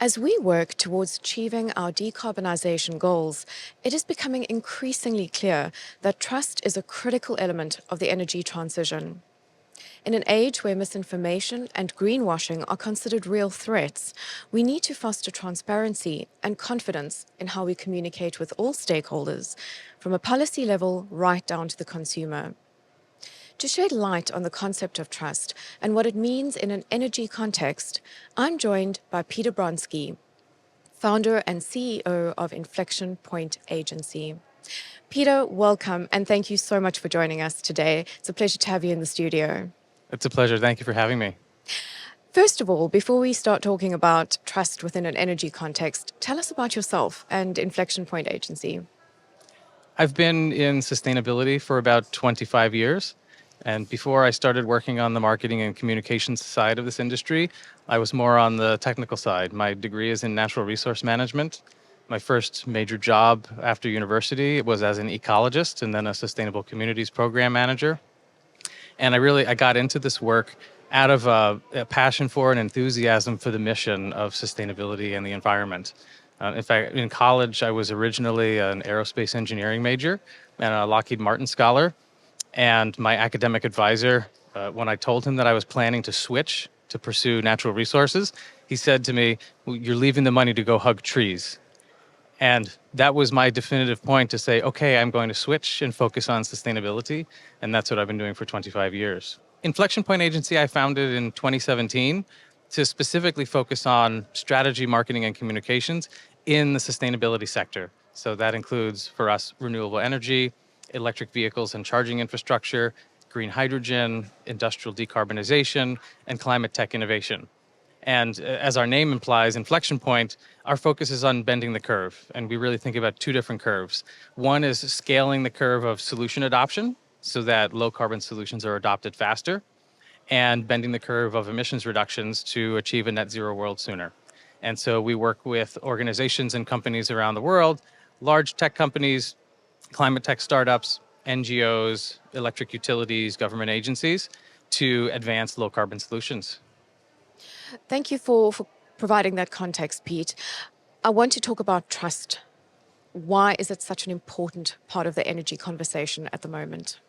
As we work towards achieving our decarbonisation goals, it is becoming increasingly clear that trust is a critical element of the energy transition. In an age where misinformation and greenwashing are considered real threats, we need to foster transparency and confidence in how we communicate with all stakeholders, from a policy level right down to the consumer. To shed light on the concept of trust and what it means in an energy context, I'm joined by Peter Bronski, founder and CEO of Inflection Agency. Peter, welcome, and thank you so much for joining us today. It's a pleasure to have you in the studio. It's a pleasure. Thank you for having me. First of all, before we start talking about trust within an energy context, tell us about yourself and Inflection Agency. I've been in sustainability for about 25 years. And before I started working on the marketing and communications side of this industry, I was more on the technical side. My degree is in natural resource management. My first major job after university was as an ecologist and then a sustainable communities program manager. And I got into this work out of a passion for and enthusiasm for the mission of sustainability and the environment. In fact, in college, I was originally an aerospace engineering major and a Lockheed Martin scholar. And my academic advisor, when I told him that I was planning to switch to pursue natural resources, he said to me, "Well, you're leaving the money to go hug trees." And that was my definitive point to say, okay, I'm going to switch and focus on sustainability. And that's what I've been doing for 25 years. Inflection Point Agency I founded in 2017 to specifically focus on strategy, marketing, and communications in the sustainability sector. So that includes for us renewable energy, electric vehicles and charging infrastructure, green hydrogen, industrial decarbonization, and climate tech innovation. And as our name implies, Inflection Point, our focus is on bending the curve. And we really think about two different curves. One is scaling the curve of solution adoption so that low carbon solutions are adopted faster, and bending the curve of emissions reductions to achieve a net zero world sooner. And so we work with organizations and companies around the world, large tech companies, climate tech startups, NGOs, electric utilities, government agencies to advance low carbon solutions. Thank you for providing that context, Pete. I want to talk about trust. Why is it such an important part of the energy conversation at the moment?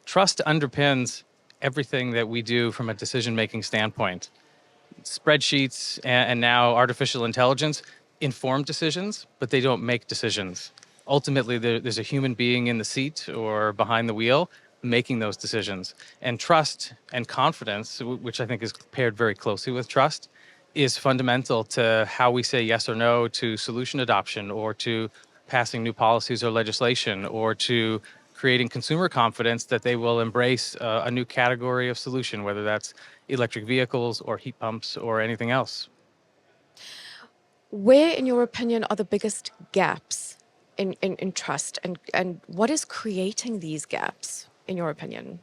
Trust underpins everything that we do from a decision-making standpoint. Spreadsheets and now artificial intelligence inform decisions, but they don't make decisions. Ultimately, there's a human being in the seat or behind the wheel making those decisions. And trust and confidence, which I think is paired very closely with trust, is fundamental to how we say yes or no to solution adoption or to passing new policies or legislation or to creating consumer confidence that they will embrace a new category of solution, whether that's electric vehicles or heat pumps or anything else. Where, in your opinion, are the biggest gaps in trust, and what is creating these gaps, in your opinion?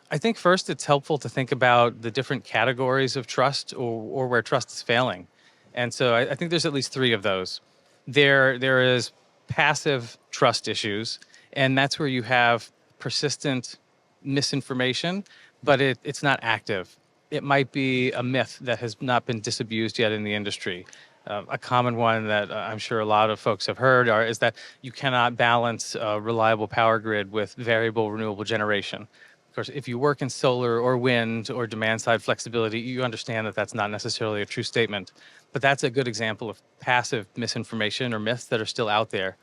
I think first it's helpful to think about the different categories of trust or where trust is failing. And so I think there's at least three of those. There is passive trust issues, and that's where you have persistent misinformation, but it's not active. It might be a myth that has not been disabused yet in the industry. A common one that I'm sure a lot of folks have heard is that you cannot balance a reliable power grid with variable renewable generation. Of course, if you work in solar or wind or demand side flexibility, you understand that that's not necessarily a true statement. But that's a good example of passive misinformation or myths that are still out there.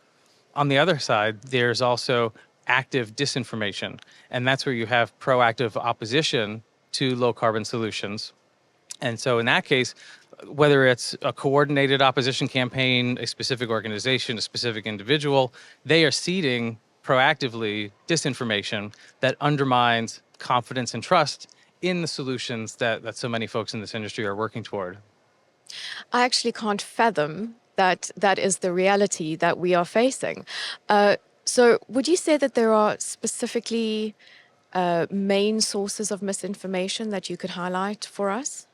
On the other side, there's also active disinformation, and that's where you have proactive opposition to low carbon solutions. And so in that case, whether it's a coordinated opposition campaign, a specific organization, a specific individual, they are seeding proactively disinformation that undermines confidence and trust in the solutions that so many folks in this industry are working toward. I actually can't fathom that that is the reality that we are facing. So would you say that there are specifically main sources of misinformation that you could highlight for us?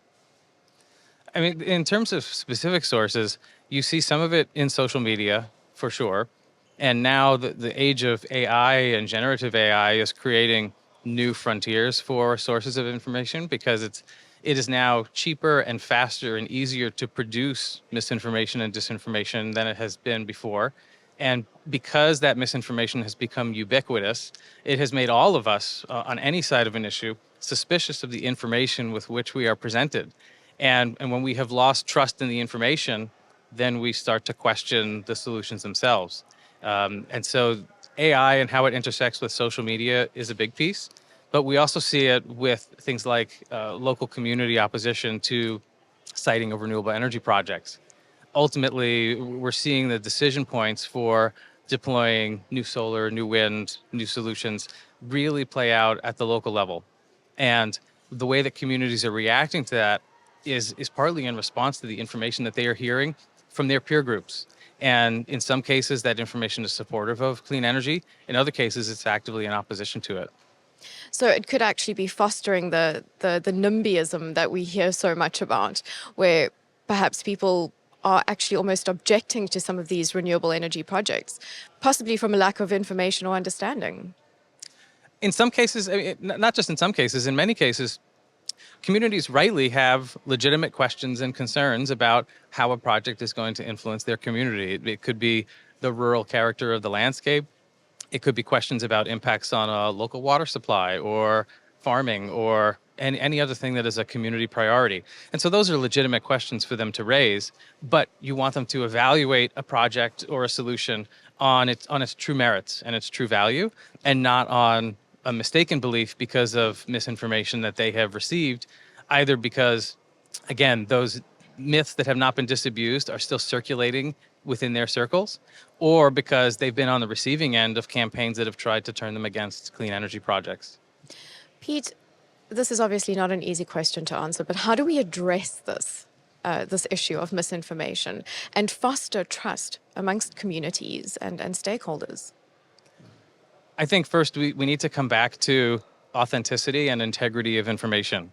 I mean, in terms of specific sources, you see some of it in social media, for sure. And now the age of AI and generative AI is creating new frontiers for sources of information because it is now cheaper and faster and easier to produce misinformation and disinformation than it has been before. And because that misinformation has become ubiquitous, it has made all of us on any side of an issue suspicious of the information with which we are presented. And when we have lost trust in the information, then we start to question the solutions themselves. And so AI and how it intersects with social media is a big piece, but we also see it with things like local community opposition to siting of renewable energy projects. Ultimately, we're seeing the decision points for deploying new solar, new wind, new solutions really play out at the local level. And the way that communities are reacting to that is partly in response to the information that they are hearing from their peer groups. And in some cases, that information is supportive of clean energy. In other cases, it's actively in opposition to it. So it could actually be fostering the NIMBYism that we hear so much about, where perhaps people are actually almost objecting to some of these renewable energy projects, possibly from a lack of information or understanding. In some cases, I mean, not just in some cases, in many cases, communities rightly have legitimate questions and concerns about how a project is going to influence their community. It could be the rural character of the landscape. It could be questions about impacts on a local water supply or farming or any other thing that is a community priority. And so those are legitimate questions for them to raise, but you want them to evaluate a project or a solution on its true merits and its true value, and not on a mistaken belief because of misinformation that they have received, either because, again, those myths that have not been disabused are still circulating within their circles, or because they've been on the receiving end of campaigns that have tried to turn them against clean energy projects. Pete, this is obviously not an easy question to answer, but how do we address this issue of misinformation and foster trust amongst communities and stakeholders? I think first we need to come back to authenticity and integrity of information.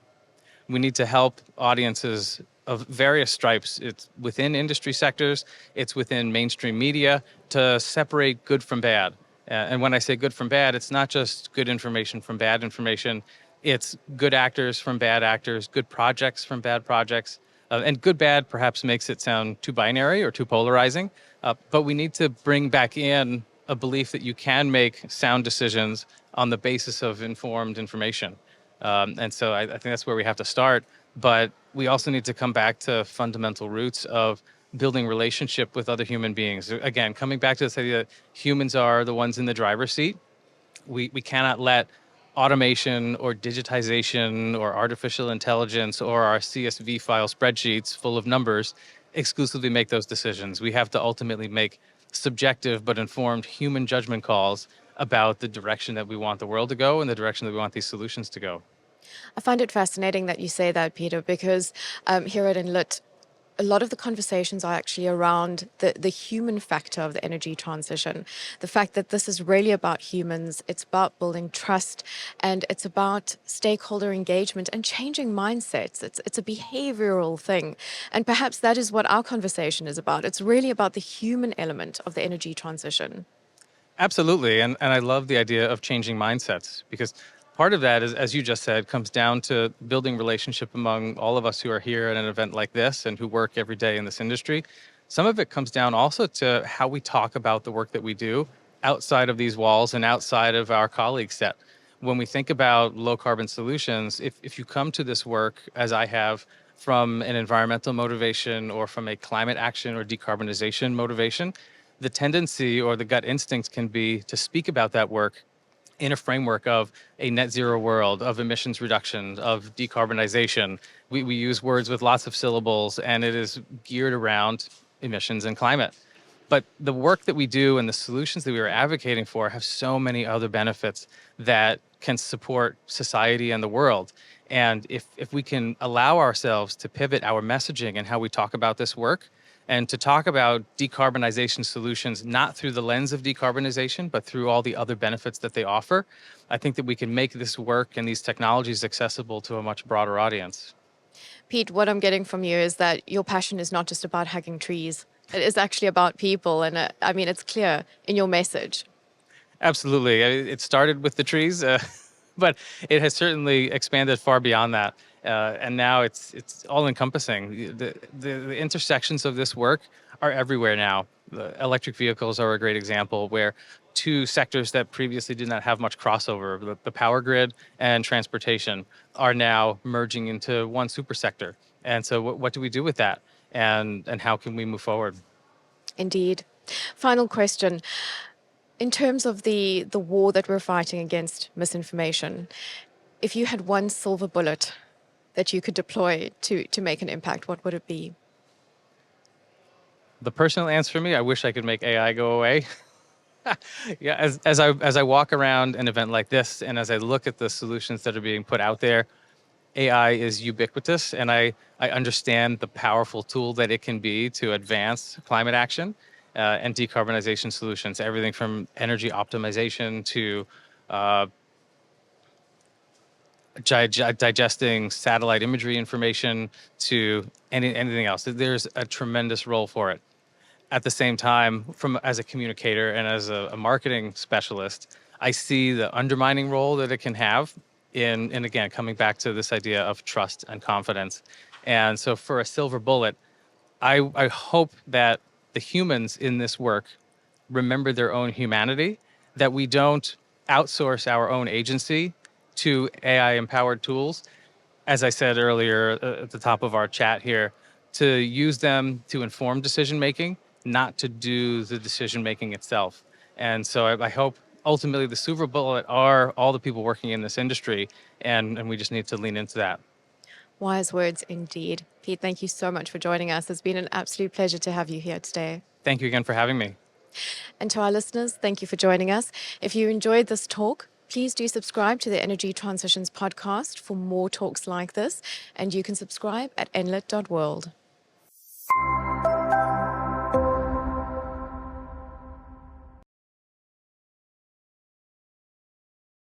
We need to help audiences of various stripes. It's within industry sectors, it's within mainstream media, to separate good from bad. And when I say good from bad, it's not just good information from bad information. It's good actors from bad actors, good projects from bad projects. And good bad perhaps makes it sound too binary or too polarizing. But we need to bring back in a belief that you can make sound decisions on the basis of informed information. And so I think that's where we have to start. But we also need to come back to fundamental roots of building relationship with other human beings. Again, coming back to this idea that humans are the ones in the driver's seat. We cannot let automation or digitization or artificial intelligence or our CSV file spreadsheets full of numbers exclusively make those decisions. We have to ultimately make subjective but informed human judgment calls about the direction that we want the world to go and the direction that we want these solutions to go. I find it fascinating that you say that, Peter, because here at Enlit, a lot of the conversations are actually around the human factor of the energy transition. The fact that this is really about humans, it's about building trust, and it's about stakeholder engagement and changing mindsets. It's a behavioral thing. And perhaps that is what our conversation is about. It's really about the human element of the energy transition. Absolutely. And I love the idea of changing mindsets, because part of that is, as you just said, comes down to building relationship among all of us who are here at an event like this and who work every day in this industry. Some of it comes down also to how we talk about the work that we do outside of these walls and outside of our colleague set. When we think about low carbon solutions, if you come to this work, as I have, from an environmental motivation or from a climate action or decarbonization motivation, the tendency or the gut instinct can be to speak about that work in a framework of a net zero world, of emissions reduction, of decarbonization. We use words with lots of syllables, and it is geared around emissions and climate. But the work that we do and the solutions that we are advocating for have so many other benefits that can support society and the world. And if we can allow ourselves to pivot our messaging and how we talk about this work, and to talk about decarbonization solutions, not through the lens of decarbonization, but through all the other benefits that they offer, I think that we can make this work and these technologies accessible to a much broader audience. Pete, what I'm getting from you is that your passion is not just about hugging trees. It is actually about people. And I mean, it's clear in your message. Absolutely. It started with the trees. but it has certainly expanded far beyond that. And now it's all encompassing. The intersections of this work are everywhere now. The electric vehicles are a great example where two sectors that previously did not have much crossover, the power grid and transportation, are now merging into one super sector. And so what do we do with that? And how can we move forward? Indeed. Final question. In terms of the war that we're fighting against misinformation, if you had one silver bullet that you could deploy to make an impact, what would it be? The personal answer for me, I wish I could make AI go away. Yeah, as I walk around an event like this, and as I look at the solutions that are being put out there, AI is ubiquitous, and I understand the powerful tool that it can be to advance climate action and decarbonization solutions. Everything from energy optimization to uh, digesting satellite imagery information to anything else. There's a tremendous role for it. At the same time, from as a communicator and as a marketing specialist, I see the undermining role that it can have in again coming back to this idea of trust and confidence. And so for a silver bullet, I hope that the humans in this work remember their own humanity, that we don't outsource our own agency to AI empowered tools, as I said earlier at the top of our chat here, to use them to inform decision making, not to do the decision making itself. And so I hope ultimately the silver bullet are all the people working in this industry, and we just need to lean into that. Wise words indeed. Pete, thank you so much for joining us. It's been an absolute pleasure to have you here today. Thank you again for having me. And to our listeners, thank you for joining us. If you enjoyed this talk, please do subscribe to the Energy Transitions podcast for more talks like this. And you can subscribe at enlit.world.